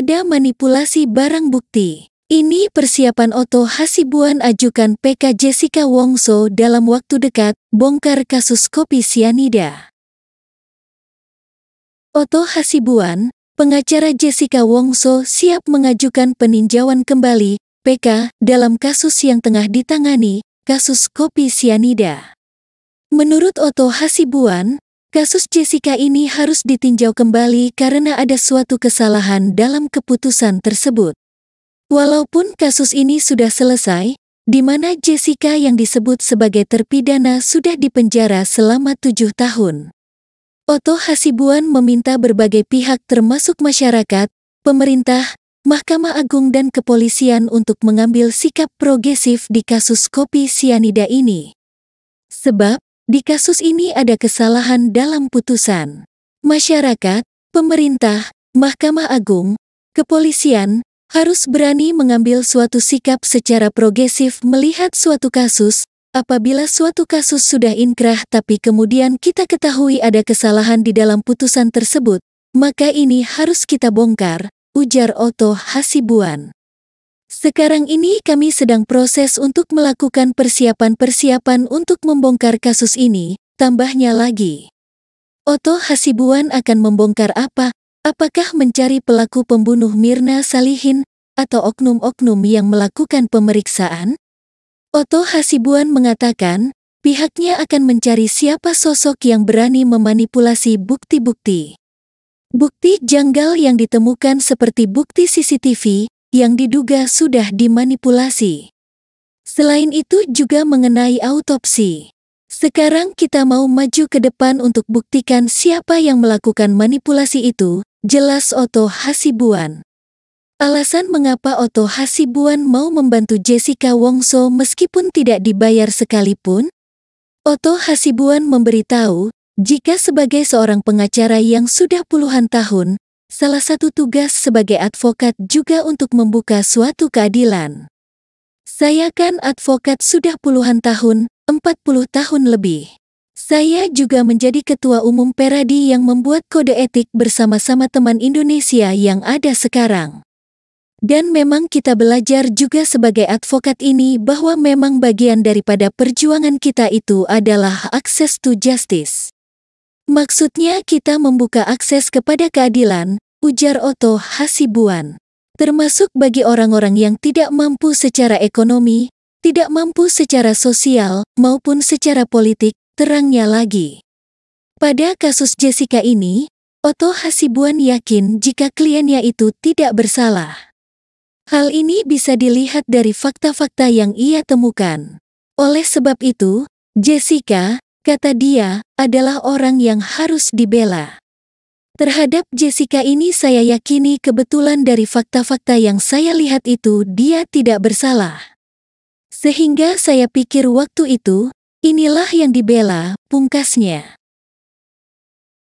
ada manipulasi barang bukti. Ini persiapan Otto Hasibuan ajukan PK Jessica Wongso dalam waktu dekat, bongkar kasus kopi sianida. Otto Hasibuan, pengacara Jessica Wongso siap mengajukan peninjauan kembali, PK, dalam kasus yang tengah ditangani, kasus kopi sianida. Menurut Otto Hasibuan, kasus Jessica ini harus ditinjau kembali karena ada suatu kesalahan dalam keputusan tersebut. Walaupun kasus ini sudah selesai, di mana Jessica yang disebut sebagai terpidana sudah dipenjara selama 7 tahun. Otto Hasibuan meminta berbagai pihak termasuk masyarakat, pemerintah, Mahkamah Agung dan kepolisian untuk mengambil sikap progresif di kasus kopi sianida ini. Sebab, di kasus ini ada kesalahan dalam putusan. Masyarakat, pemerintah, Mahkamah Agung, kepolisian, harus berani mengambil suatu sikap secara progresif melihat suatu kasus. Apabila suatu kasus sudah inkrah tapi kemudian kita ketahui ada kesalahan di dalam putusan tersebut, maka ini harus kita bongkar, ujar Otto Hasibuan. Sekarang ini kami sedang proses untuk melakukan persiapan-persiapan untuk membongkar kasus ini, tambahnya lagi. Otto Hasibuan akan membongkar apa? Apakah mencari pelaku pembunuh Mirna Salihin, atau oknum-oknum yang melakukan pemeriksaan? Otto Hasibuan mengatakan, pihaknya akan mencari siapa sosok yang berani memanipulasi bukti-bukti. Bukti janggal yang ditemukan seperti bukti CCTV, yang diduga sudah dimanipulasi. Selain itu juga mengenai autopsi. Sekarang kita mau maju ke depan untuk buktikan siapa yang melakukan manipulasi itu, jelas Otto Hasibuan. Alasan mengapa Otto Hasibuan mau membantu Jessica Wongso meskipun tidak dibayar sekalipun? Otto Hasibuan memberitahu, jika sebagai seorang pengacara yang sudah puluhan tahun, salah satu tugas sebagai advokat juga untuk membuka suatu keadilan. Saya kan advokat sudah puluhan tahun, 40 tahun lebih. Saya juga menjadi ketua umum Peradi yang membuat kode etik bersama-sama teman Indonesia yang ada sekarang. Dan memang kita belajar juga sebagai advokat ini bahwa memang bagian daripada perjuangan kita itu adalah access to justice. Maksudnya kita membuka akses kepada keadilan, ujar Otto Hasibuan. Termasuk bagi orang-orang yang tidak mampu secara ekonomi, tidak mampu secara sosial, maupun secara politik, terangnya lagi. Pada kasus Jessica ini, Otto Hasibuan yakin jika kliennya itu tidak bersalah. Hal ini bisa dilihat dari fakta-fakta yang ia temukan. Oleh sebab itu, Jessica, kata dia, adalah orang yang harus dibela. Terhadap Jessica ini saya yakini kebetulan dari fakta-fakta yang saya lihat itu dia tidak bersalah. Sehingga saya pikir waktu itu, inilah yang dibela, pungkasnya.